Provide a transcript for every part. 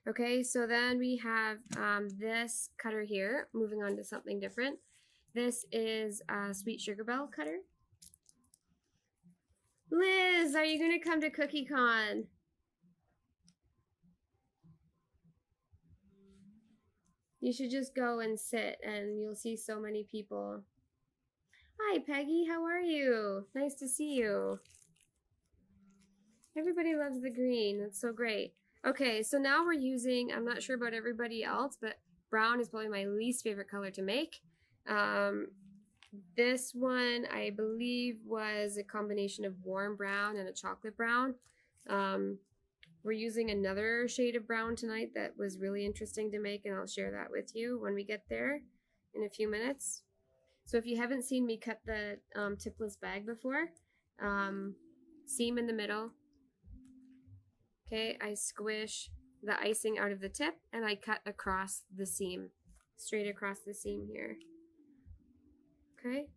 Okay, so then we have this cutter here. Moving on to something different. This is a sweet sugar bell cutter. Liz, are you gonna come to CookieCon? You should just go and sit and you'll see so many people. Hi, Peggy, how are you? Nice to see you. Everybody loves the green, that's so great. Okay, so now we're using, I'm not sure about everybody else, but brown is probably my least favorite color to make. This one, I believe, was a combination of warm brown and a chocolate brown. We're using another shade of brown tonight that was really interesting to make, and I'll share that with you when we get there in a few minutes. So if you haven't seen me cut the tipless bag before, seam in the middle. Okay, I squish the icing out of the tip and I cut across the seam, straight across the seam here. Okay,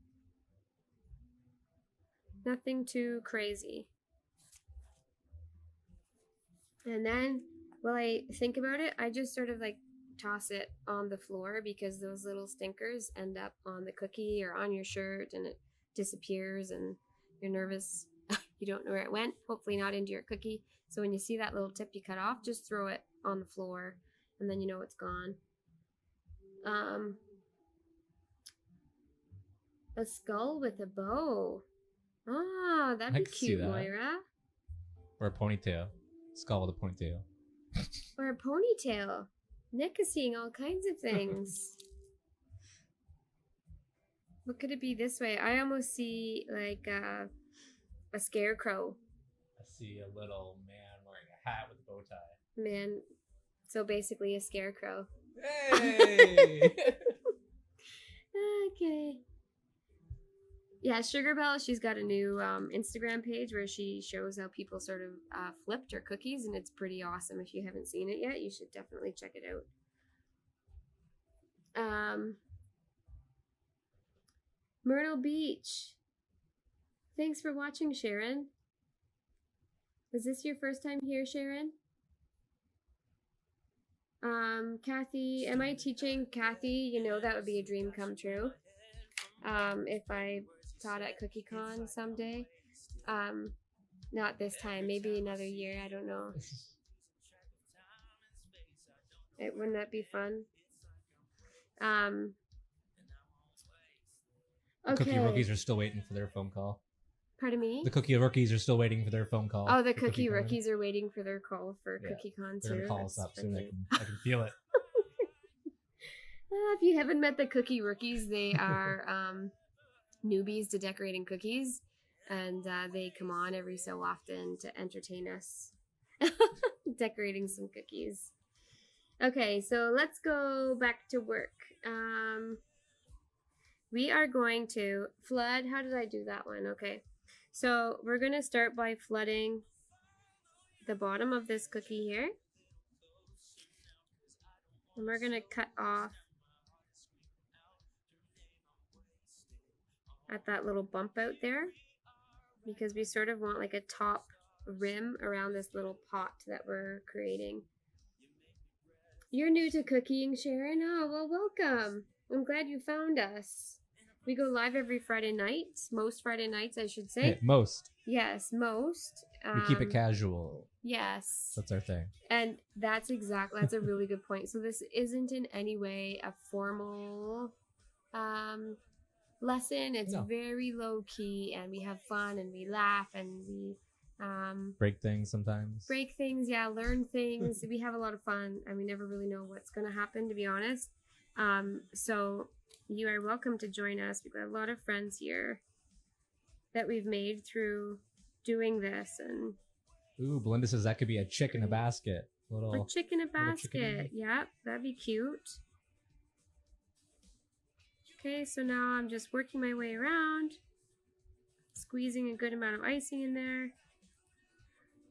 nothing too crazy. And then while I think about it, I just sort of like toss it on the floor because those little stinkers end up on the cookie or on your shirt and it disappears and you're nervous. You don't know where it went, hopefully not into your cookie. So when you see that little tip you cut off, just throw it on the floor and then you know it's gone. A skull with a bow. Ah, that'd be cute, Moira. Or a ponytail. Skull with a ponytail. Or a ponytail. Nick is seeing all kinds of things. What could it be this way? I almost see like a scarecrow. I see a little man wearing a hat with a bow tie. Man, so basically a scarecrow. Hey! Okay. Yeah, Sugar Bell, she's got a new Instagram page where she shows how people sort of flipped her cookies, and it's pretty awesome. If you haven't seen it yet, you should definitely check it out. Myrtle Beach. Thanks for watching, Sharon. Was this your first time here, Sharon? Kathy, am I teaching? Kathy, you know that would be a dream come true. If I taught at CookieCon someday. Not this time, maybe another year, I don't know. Wouldn't that be fun? The cookie rookies are still waiting for their phone call. Pardon me? The cookie rookies are still waiting for their phone call. Oh, the cookie rookies are waiting for their call for CookieCon too. They're gonna call us up soon. I can feel it. If you haven't met the cookie rookies, they are newbies to decorating cookies, and they come on every so often to entertain us decorating some cookies. Okay, so let's go back to work. We are going to flood. How did I do that one? Okay, so we're going to start by flooding the bottom of this cookie here, and we're going to cut off at that little bump out there because we sort of want like a top rim around this little pot that we're creating. You're new to cooking, Sharon? Oh, well, welcome. I'm glad you found us. We go live every Friday night. Most Friday nights, I should say. Hey, most. Yes, most. We keep it casual. Yes. That's our thing. And that's a really good point. So this isn't in any way a formal lesson. It's very low key, and we have fun and we laugh and we break things sometimes. Learn things. We have a lot of fun and we never really know what's going to happen, to be honest. So you are welcome to join us. We've got a lot of friends here that we've made through doing this. And ooh, Belinda says that could be a chick in a basket. A chick in a basket. Yep, that'd be cute. Okay, so now I'm just working my way around, squeezing a good amount of icing in there.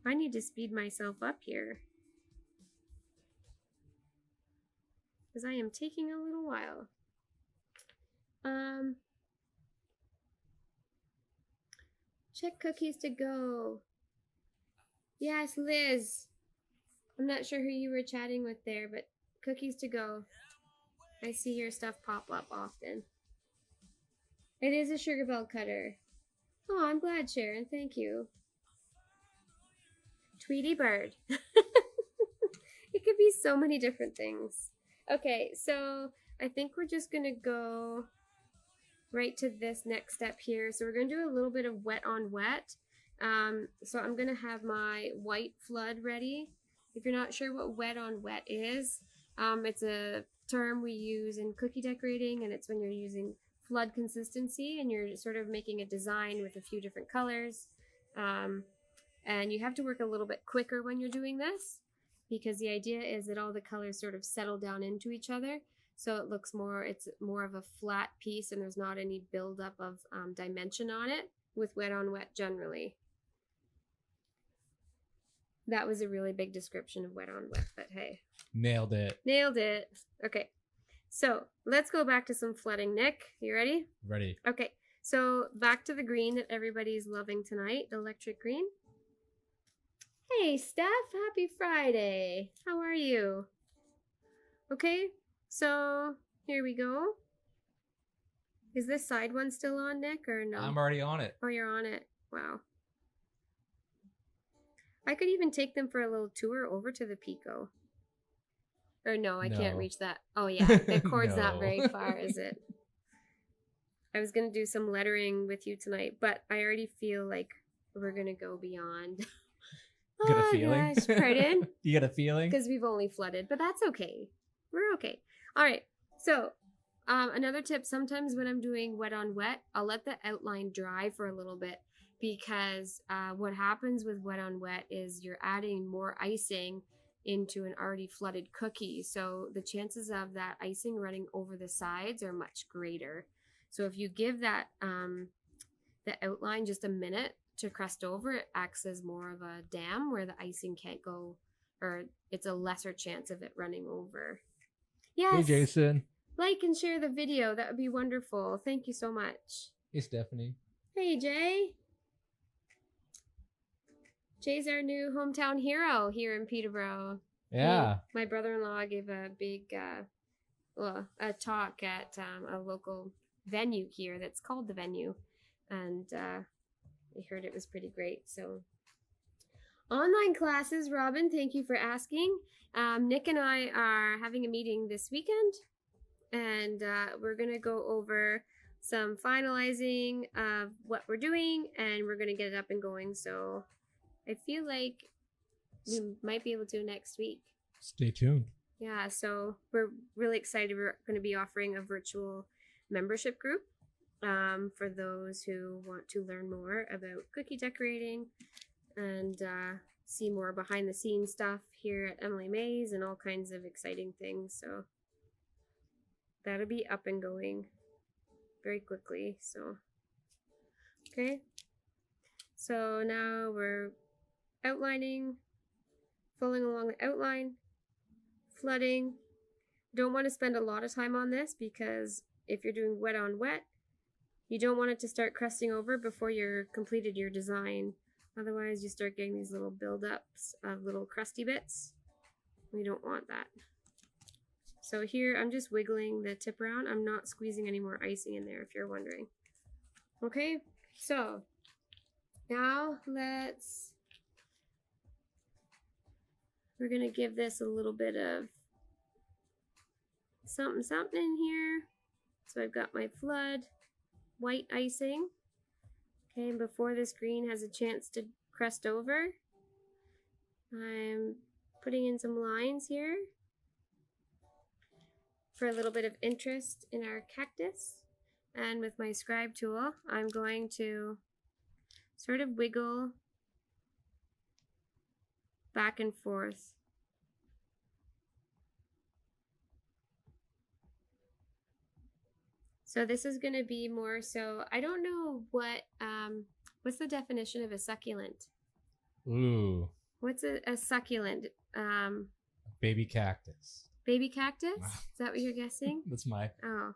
I need to speed myself up here because I am taking a little while. Check cookies to go. Yes, Liz. I'm not sure who you were chatting with there, but cookies to go. I see your stuff pop up often. It is a sugar bell cutter. Oh, I'm glad, Sharon. Thank you. Tweety bird. It could be so many different things. Okay, so I think we're just going to go right to this next step here. So we're going to do a little bit of wet on wet. So I'm going to have my white flood ready. If you're not sure what wet on wet is, it's a term we use in cookie decorating, and it's when you're using flood consistency and you're sort of making a design with a few different colors. And you have to work a little bit quicker when you're doing this, because the idea is that all the colors sort of settle down into each other. So it looks it's more of a flat piece, and there's not any buildup of dimension on it with wet on wet generally. That was a really big description of wet on wet, but hey. Nailed it. Nailed it. Okay. So let's go back to some flooding. Nick, you ready? Ready. Okay. So back to the green that everybody's loving tonight, the electric green. Hey, Steph, happy Friday. How are you? Okay, so here we go. Is this side one still on, Nick, or no? I'm already on it. Oh, you're on it. Wow. I could even take them for a little tour over to the Pico. Or no, I can't reach that. Oh, yeah, the cord's not very far, is it? I was going to do some lettering with you tonight, but I already feel like we're going to go beyond. Get a feeling? Gosh, pardon? You get a feeling? Because we've only flooded, but that's okay. We're okay. All right. So another tip, sometimes when I'm doing wet on wet, I'll let the outline dry for a little bit, because what happens with wet on wet is you're adding more icing into an already flooded cookie. So the chances of that icing running over the sides are much greater. So if you give that the outline just a minute to crust over, it acts as more of a dam where the icing can't go, or it's a lesser chance of it running over. Yes. Hey, Jason. Like and share the video. That would be wonderful. Thank you so much. Hey, Stephanie. Hey, Jay. Jay's our new hometown hero here in Peterborough. Yeah. My brother-in-law gave a big a talk at a local venue here that's called The Venue, and I heard it was pretty great. So online classes, Robin, thank you for asking. Nick and I are having a meeting this weekend, and we're going to go over some finalizing of what we're doing, and we're going to get it up and going. So I feel like we might be able to next week. Stay tuned. Yeah, so we're really excited. We're going to be offering a virtual membership group for those who want to learn more about cookie decorating and see more behind the scenes stuff here at Emily Mays and all kinds of exciting things. So that'll be up and going very quickly. So, okay. So now we're outlining, following along the outline, flooding. Don't want to spend a lot of time on this, because if you're doing wet on wet, you don't want it to start crusting over before you're completed your design. Otherwise, you start getting these little buildups of little crusty bits. We don't want that. So here, I'm just wiggling the tip around. I'm not squeezing any more icing in there, if you're wondering. Okay, so now we're going to give this a little bit of something in here. So I've got my flood white icing. Okay, and before this green has a chance to crust over, I'm putting in some lines here for a little bit of interest in our cactus. And with my scribe tool, I'm going to sort of wiggle back and forth. So this is going to be more so, I don't know what's the definition of a succulent? Ooh. What's a succulent? Baby cactus. Baby cactus? Is that what you're guessing? That's my. Oh.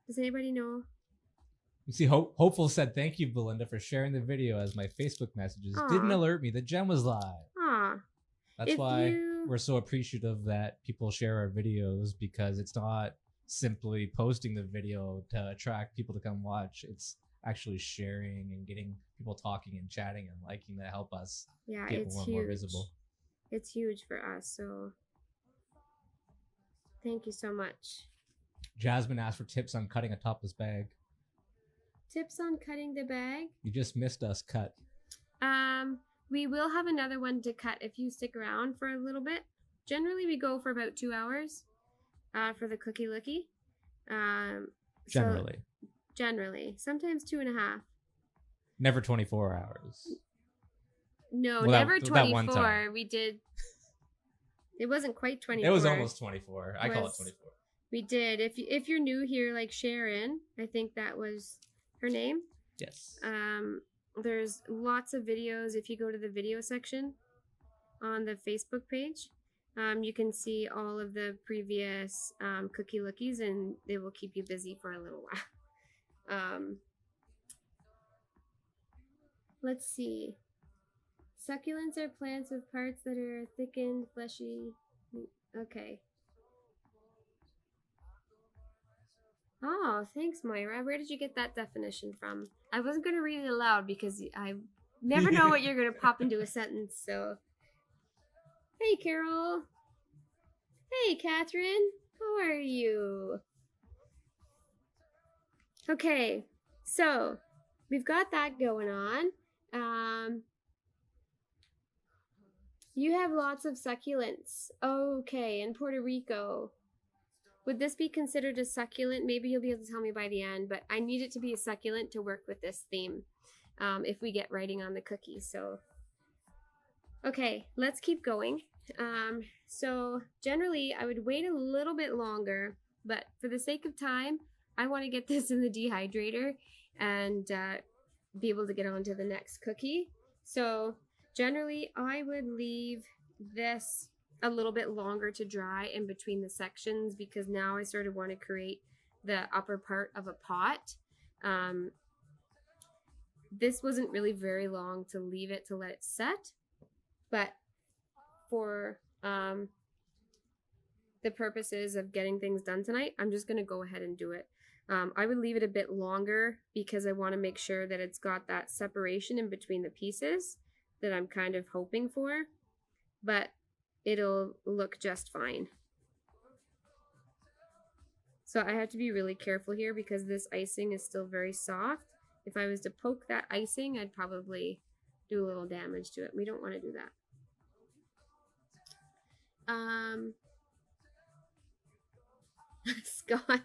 Does anybody know? You see, Hopeful said, "Thank you, Belinda, for sharing the video, as my Facebook messages didn't alert me that Jem was live." Ah. That's why we're so appreciative that people share our videos, because it's not simply posting the video to attract people to come watch. It's actually sharing and getting people talking and chatting and liking that help us get it's more and huge. more visible. It's huge for us. So thank you so much. Jasmine asked for tips on cutting a topless bag. Tips on cutting the bag? You just missed us cut. We will have another one to cut if you stick around for a little bit. Generally, we go for about 2 hours for the cookie lookie. Generally. Generally. Sometimes 2.5. Never 24 hours. No, well, never that 24. We did. It wasn't quite 24. It was almost 24. I call it 24. We did. If you're new here, like Sharon, I think that was her name. Yes. There's lots of videos. If you go to the video section on the Facebook page, you can see all of the previous cookie lookies, and they will keep you busy for a little while. Let's see. Succulents are plants with parts that are thickened, fleshy. Okay. Oh, thanks, Moira. Where did you get that definition from? I wasn't going to read it aloud because I never know what you're going to pop into a sentence, so. Hey, Carol. Hey, Catherine. How are you? Okay, so we've got that going on. You have lots of succulents. Okay, in Puerto Rico. Would this be considered a succulent? Maybe you'll be able to tell me by the end, but I need it to be a succulent to work with this theme if we get writing on the cookies. So, okay, let's keep going. So generally, I would wait a little bit longer, but for the sake of time, I want to get this in the dehydrator and be able to get on to the next cookie. So generally, I would leave this a little bit longer to dry in between the sections, because now I sort of want to create the upper part of a pot. This wasn't really very long to leave it to let it set, but for the purposes of getting things done tonight, I'm just going to go ahead and do it. I would leave it a bit longer because I want to make sure that it's got that separation in between the pieces that I'm kind of hoping for, but it'll look just fine. So I have to be really careful here because this icing is still very soft. If I was to poke that icing, I'd probably do a little damage to it. We don't want to do that. Scott,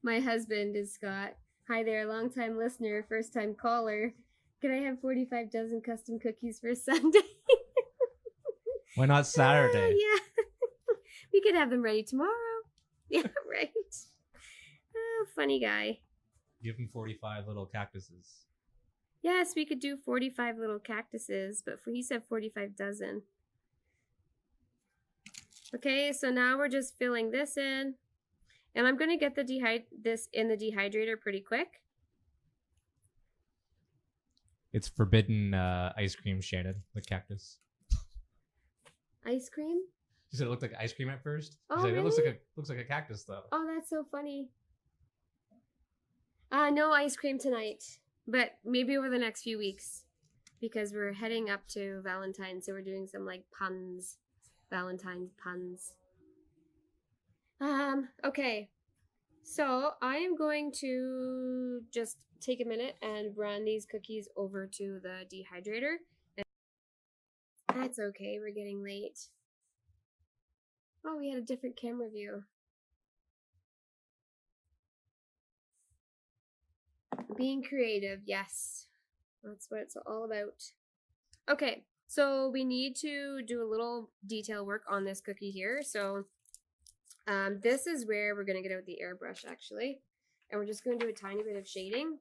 my husband is Scott. Hi there, long time listener, first time caller. Can I have 45 dozen custom cookies for Sunday? Why not Saturday? Yeah. We could have them ready tomorrow. Yeah, right. Oh, funny guy. Give him 45 little cactuses. Yes, we could do 45 little cactuses, but he said 45 dozen. Okay, so now we're just filling this in. And I'm going to get this in the dehydrator pretty quick. It's forbidden ice cream, Shannon, the cactus. Ice cream? She said it looked like ice cream at first. Oh, She's like, really? It looks like a cactus though. Oh, that's so funny. No ice cream tonight, but maybe over the next few weeks, because we're heading up to Valentine's, so we're doing some like puns, Valentine's puns. Okay, so I am going to just take a minute and run these cookies over to the dehydrator. That's okay, we're getting late. Oh, we had a different camera view. Being creative, yes. That's what it's all about. Okay, so we need to do a little detail work on this cookie here. So this is where we're going to get out the airbrush, actually. And we're just going to do a tiny bit of shading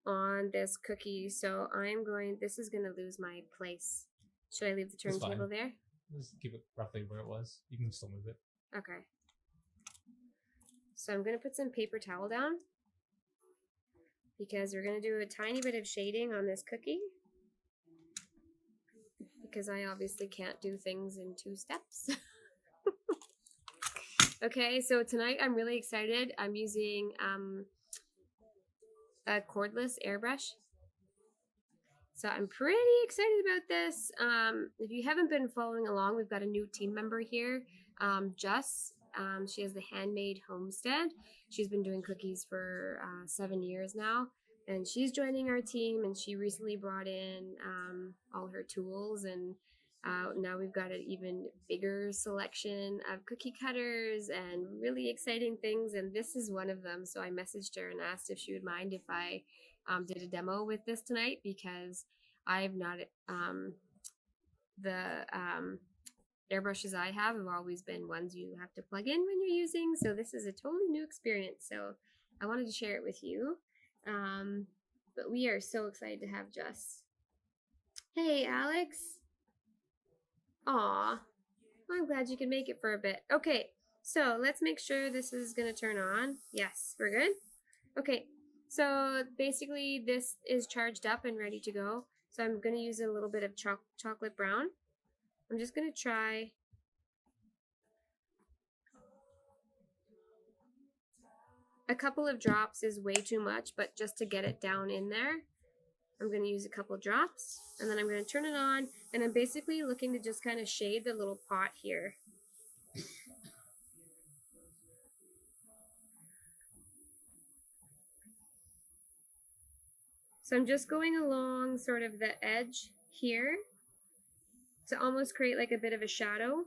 on this cookie. So this is going to lose my place. Should I leave the turntable there? Just keep it roughly where it was. You can still move it. Okay. So I'm going to put some paper towel down, because we're going to do a tiny bit of shading on this cookie, because I obviously can't do things in 2 steps. Okay, so tonight I'm really excited. I'm using a cordless airbrush. So I'm pretty excited about this. If you haven't been following along, we've got a new team member here, Jess. She has the Handmade Homestead. She's been doing cookies for 7 years now, and she's joining our team, and she recently brought in all her tools, and now we've got an even bigger selection of cookie cutters and really exciting things, and this is one of them. So I messaged her and asked if she would mind if I did a demo with this tonight, because I've not the airbrushes I have always been ones you have to plug in when you're using, so this is a totally new experience, so I wanted to share it with you. But we are so excited to have Jess. Hey, Alex. Aw, I'm glad you could make it for a bit. Okay, so let's make sure this is gonna turn on. Yes, we're good. Okay, so basically this is charged up and ready to go. So I'm gonna use a little bit of chocolate brown. I'm just gonna try a couple of drops is way too much, but just to get it down in there, I'm gonna use a couple drops, and then I'm gonna turn it on, and I'm basically looking to just kind of shade the little pot here. So I'm just going along sort of the edge here to almost create like a bit of a shadow.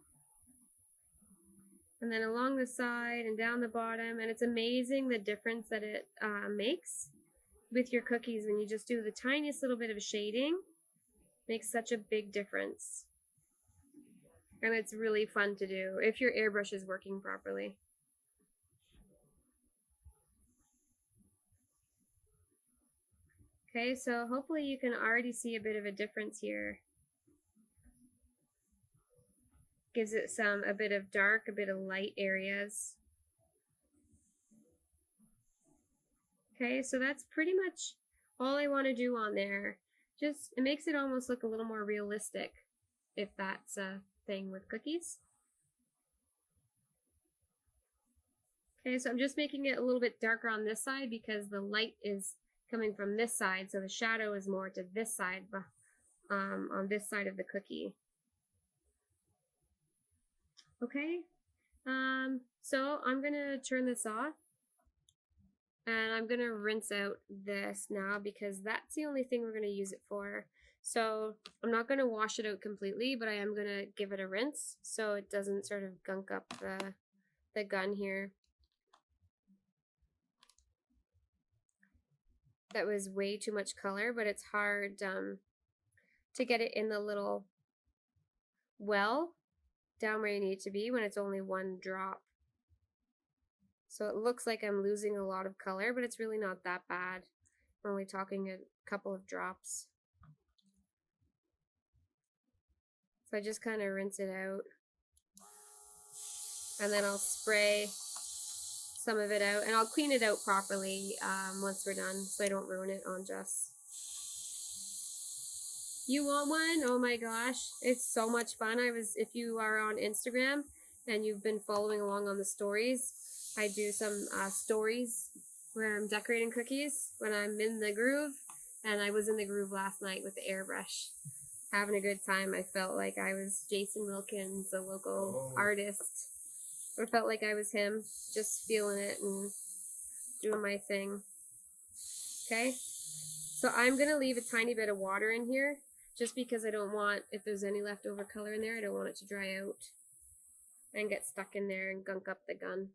And then along the side and down the bottom, and it's amazing the difference that it makes with your cookies when you just do the tiniest little bit of shading. Makes such a big difference. And it's really fun to do if your airbrush is working properly. Okay, so hopefully you can already see a bit of a difference here. Gives it a bit of dark, a bit of light areas. Okay, so that's pretty much all I want to do on there. Just, it makes it almost look a little more realistic, if that's a thing with cookies. Okay, so I'm just making it a little bit darker on this side because the light is coming from this side, so the shadow is more to this side, on this side of the cookie. Okay, so I'm gonna turn this off, and I'm gonna rinse out this now because that's the only thing we're gonna use it for. So I'm not gonna wash it out completely, but I am gonna give it a rinse so it doesn't sort of gunk up the gun here. That was way too much color, but it's hard to get it in the little well down where you need to be when it's only one drop. So it looks like I'm losing a lot of color, but it's really not that bad. We're only talking a couple of drops. So I just kind of rinse it out. And then I'll spray some of it out, and I'll clean it out properly once we're done so I don't ruin it on Jess. You want one? Oh my gosh, it's so much fun. If you are on Instagram and you've been following along on the stories, I do some stories where I'm decorating cookies when I'm in the groove, and I was in the groove last night with the airbrush, having a good time. I felt like I was Jason Wilkins, the local artist. I felt like I was him, just feeling it and doing my thing. Okay, so I'm gonna leave a tiny bit of water in here just because I don't want, if there's any leftover color in there, I don't want it to dry out and get stuck in there and gunk up the gun.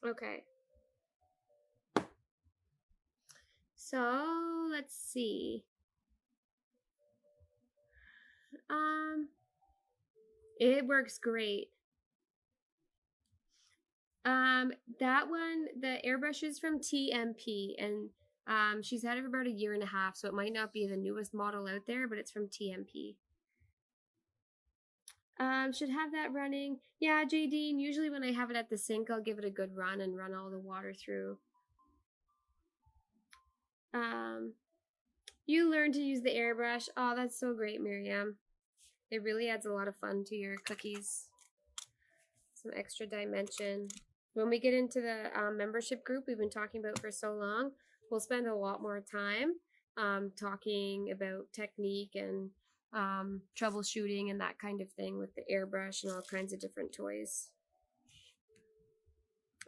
Okay. So let's see. It works great. That one, the airbrush is from TMP, and she's had it for about 1.5 years, so it might not be the newest model out there, but it's from TMP. Should have that running. Yeah, JD, usually when I have it at the sink, I'll give it a good run and run all the water through. You learned to use the airbrush. Oh, that's so great, Miriam. It really adds a lot of fun to your cookies. Some extra dimension. When we get into the membership group we've been talking about for so long, we'll spend a lot more time talking about technique and troubleshooting and that kind of thing with the airbrush and all kinds of different toys.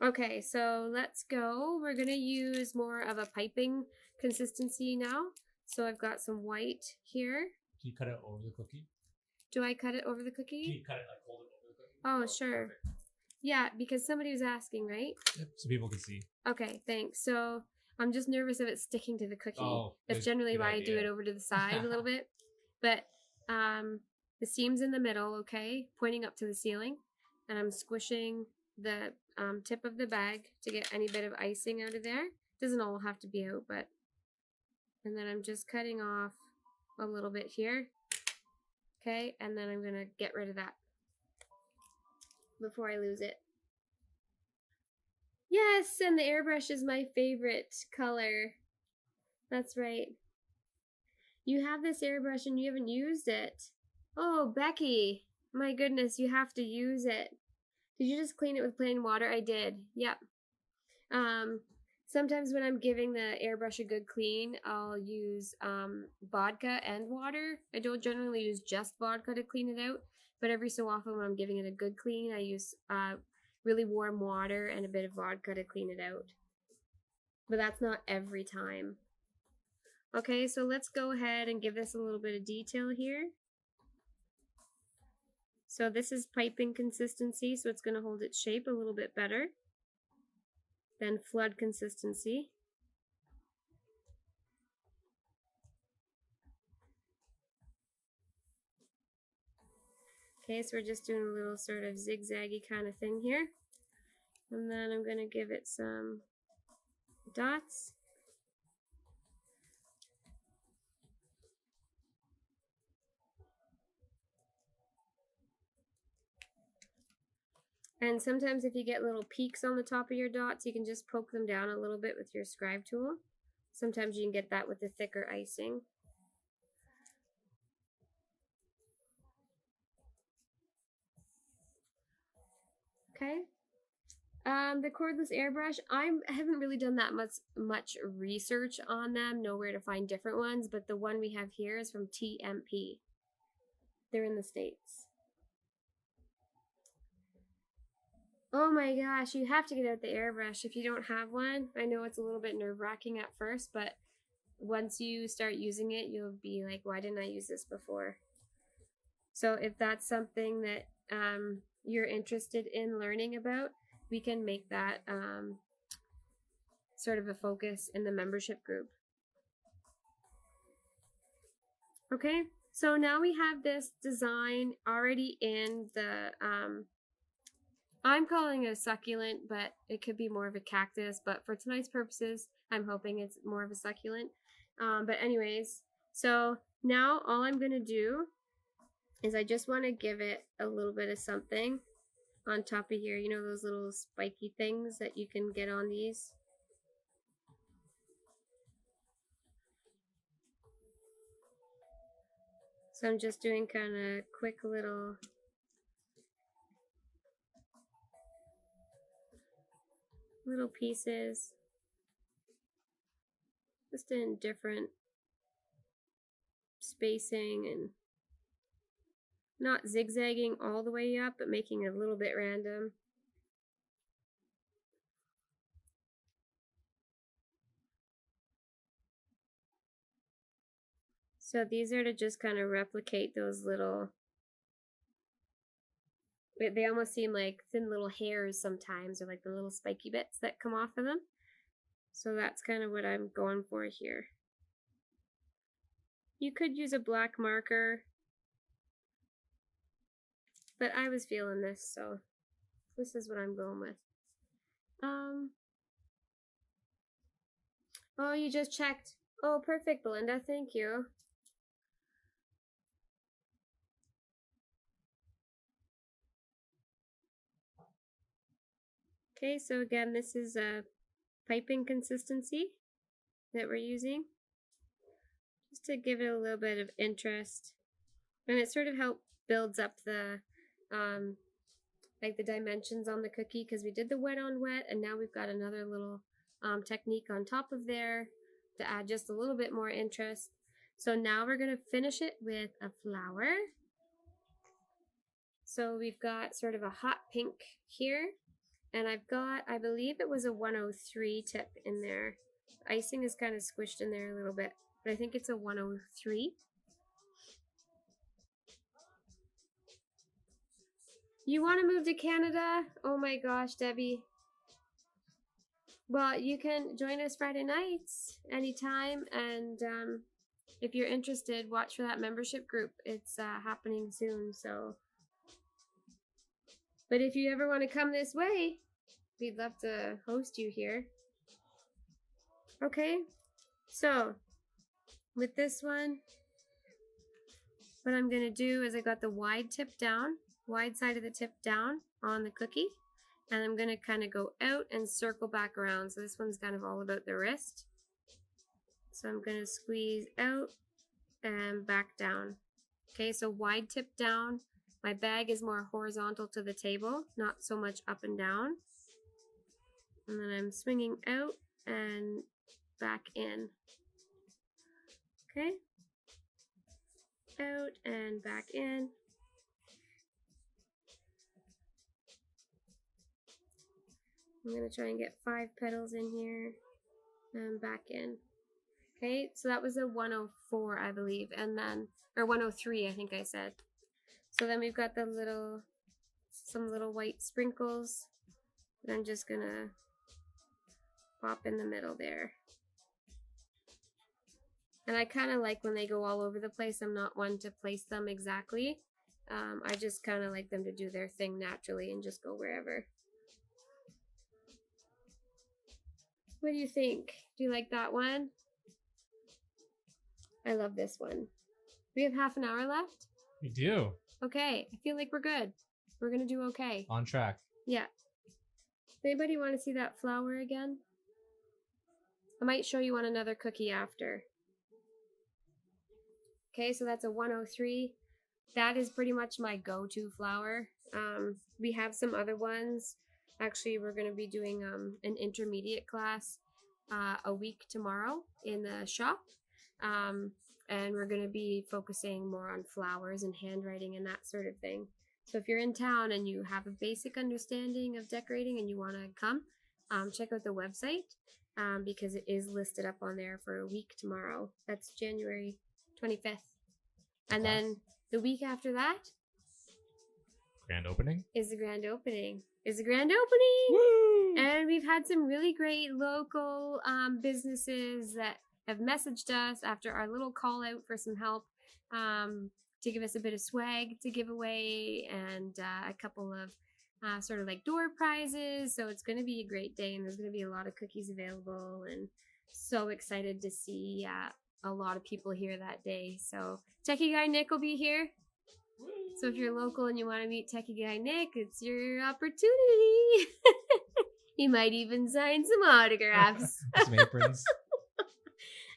Okay, so let's go. We're going to use more of a piping consistency now. So I've got some white here. Can you cut it over the cookie? Do I cut it over the cookie? Can you cut it, like hold it over the cookie? Oh, sure. Perfect. Yeah, because somebody was asking, right? Yep, so people can see. Okay, thanks. So I'm just nervous of it sticking to the cookie. Oh, that's generally why I do it over to the side a little bit. But the seam's in the middle, okay, pointing up to the ceiling. And I'm squishing the tip of the bag to get any bit of icing out of there. Doesn't all have to be out, but... And then I'm just cutting off a little bit here. Okay, and then I'm going to get rid of that before I lose it. Yes, and the airbrush is my favorite color. That's right. You have this airbrush and you haven't used it. Oh, Becky, my goodness, you have to use it. Did you just clean it with plain water? I did. Yep. Sometimes when I'm giving the airbrush a good clean, I'll use vodka and water. I don't generally use just vodka to clean it out, but every so often when I'm giving it a good clean, I use really warm water and a bit of vodka to clean it out. But that's not every time. Okay, so let's go ahead and give this a little bit of detail here. So this is piping consistency, so it's going to hold its shape a little bit better than flood consistency. Okay, so we're just doing a little sort of zigzaggy kind of thing here. And then I'm going to give it some dots. And sometimes if you get little peaks on the top of your dots, you can just poke them down a little bit with your scribe tool. Sometimes you can get that with the thicker icing. Okay. The cordless airbrush, I haven't really done that much research on them, know where to find different ones, but the one we have here is from TMP. They're in the States. Oh my gosh, you have to get out the airbrush if you don't have one. I know it's a little bit nerve-wracking at first, but once you start using it, you'll be like, why didn't I use this before? So if that's something that you're interested in learning about, we can make that sort of a focus in the membership group. Okay, so now we have this design already in the, I'm calling it a succulent, but it could be more of a cactus, but for tonight's purposes, I'm hoping it's more of a succulent. But anyways, so now all I'm gonna do is I just want to give it a little bit of something on top of here. You know those little spiky things that you can get on these? So I'm just doing kind of quick little pieces, just in different spacing and not zigzagging all the way up, but making it a little bit random. So these are to just kind of replicate those little, they almost seem like thin little hairs sometimes, or like the little spiky bits that come off of them. So that's kind of what I'm going for here. You could use a black marker, but I was feeling this, so this is what I'm going with. Oh, you just checked. Oh, perfect, Belinda. Thank you. Okay, so again, this is a piping consistency that we're using just to give it a little bit of interest, and it sort of builds up the like the dimensions on the cookie, because we did the wet on wet, and now we've got another little technique on top of there to add just a little bit more interest. So now we're going to finish it with a flower. So we've got sort of a hot pink here, and I've got, I believe it was a 103 tip in there. The icing is kind of squished in there a little bit, but I think it's a 103. You want to move to Canada? Oh my gosh, Debbie. Well, you can join us Friday nights anytime, and if you're interested, watch for that membership group. It's happening soon, so. But if you ever want to come this way, we'd love to host you here. Okay, so with this one, what I'm going to do is I got the wide tip down, wide side of the tip down on the cookie, and I'm going to kind of go out and circle back around. So this one's kind of all about the wrist. So I'm going to squeeze out and back down. Okay, so wide tip down. My bag is more horizontal to the table, not so much up and down. And then I'm swinging out and back in. Okay. Out and back in. I'm going to try and get 5 petals in here and back in. Okay, so that was a 104, I believe, and then, or 103, I think I said. So then we've got the some little white sprinkles that I'm just gonna pop in the middle there. And I kind of like when they go all over the place. I'm not one to place them exactly. I just kind of like them to do their thing naturally and just go wherever. What do you think? Do you like that one? I love this one. We have half an hour left. We do. Okay, I feel like we're good. We're gonna do okay. On track. Yeah. Anybody want to see that flower again? I might show you on another cookie after. Okay, so that's a 103. That is pretty much my go-to flower. We have some other ones. Actually, we're going to be doing an intermediate class a week tomorrow in the shop. And we're going to be focusing more on flowers and handwriting and that sort of thing. So if you're in town and you have a basic understanding of decorating and you want to come, check out the website because it is listed up on there for a week tomorrow. That's January 25th. And then the week after that Grand opening? is the grand opening. Woo! And we've had some really great local businesses that have messaged us after our little call out for some help to give us a bit of swag to give away and a couple of sort of like door prizes. So it's going to be a great day, and there's going to be a lot of cookies available, and so excited to see a lot of people here that day. So Techie Guy Nick will be here. So if you're local and you want to meet Techie Guy Nick, it's your opportunity. He might even sign some autographs. Some aprons.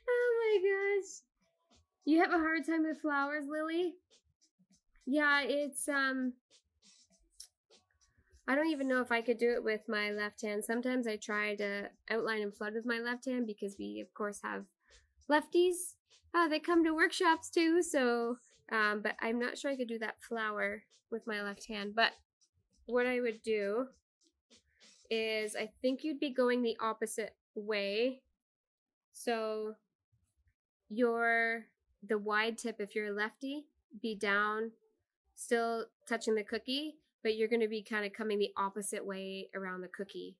Oh my gosh. You have a hard time with flowers, Lily? Yeah, it's I don't even know if I could do it with my left hand. Sometimes I try to outline and flood with my left hand because we of course have lefties. They come to workshops too, so but I'm not sure I could do that flower with my left hand. But what I would do is I think you'd be going the opposite way. So the wide tip, if you're a lefty, be down, still touching the cookie, but you're going to be kind of coming the opposite way around the cookie.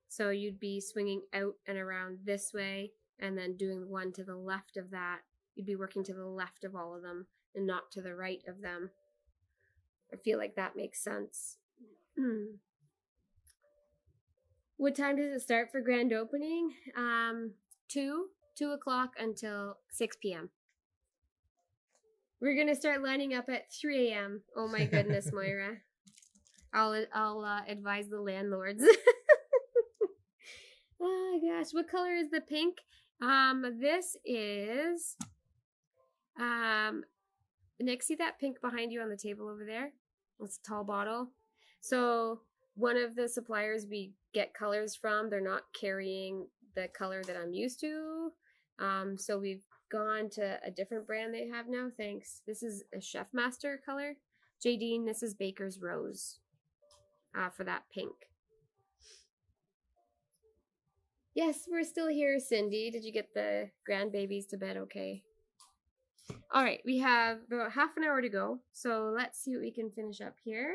So you'd be swinging out and around this way, and then doing one to the left of that. You'd be working to the left of all of them and not to the right of them. I feel like that makes sense. What time does it start for grand opening? 2 o'clock until 6 p.m. We're going to start lining up at 3 a.m. Oh my goodness, Moira. I'll advise the landlords. Oh gosh, what color is the pink? This is Nick, see that pink behind you on the table over there? It's a tall bottle. So one of the suppliers we get colors from, they're not carrying the color that I'm used to. So we've gone to a different brand they have now. Thanks. This is a Chef Master color. Jadine, this is Baker's Rose for that pink. Yes, we're still here, Cindy. Did you get the grandbabies to bed okay? All right, we have about half an hour to go. So let's see what we can finish up here.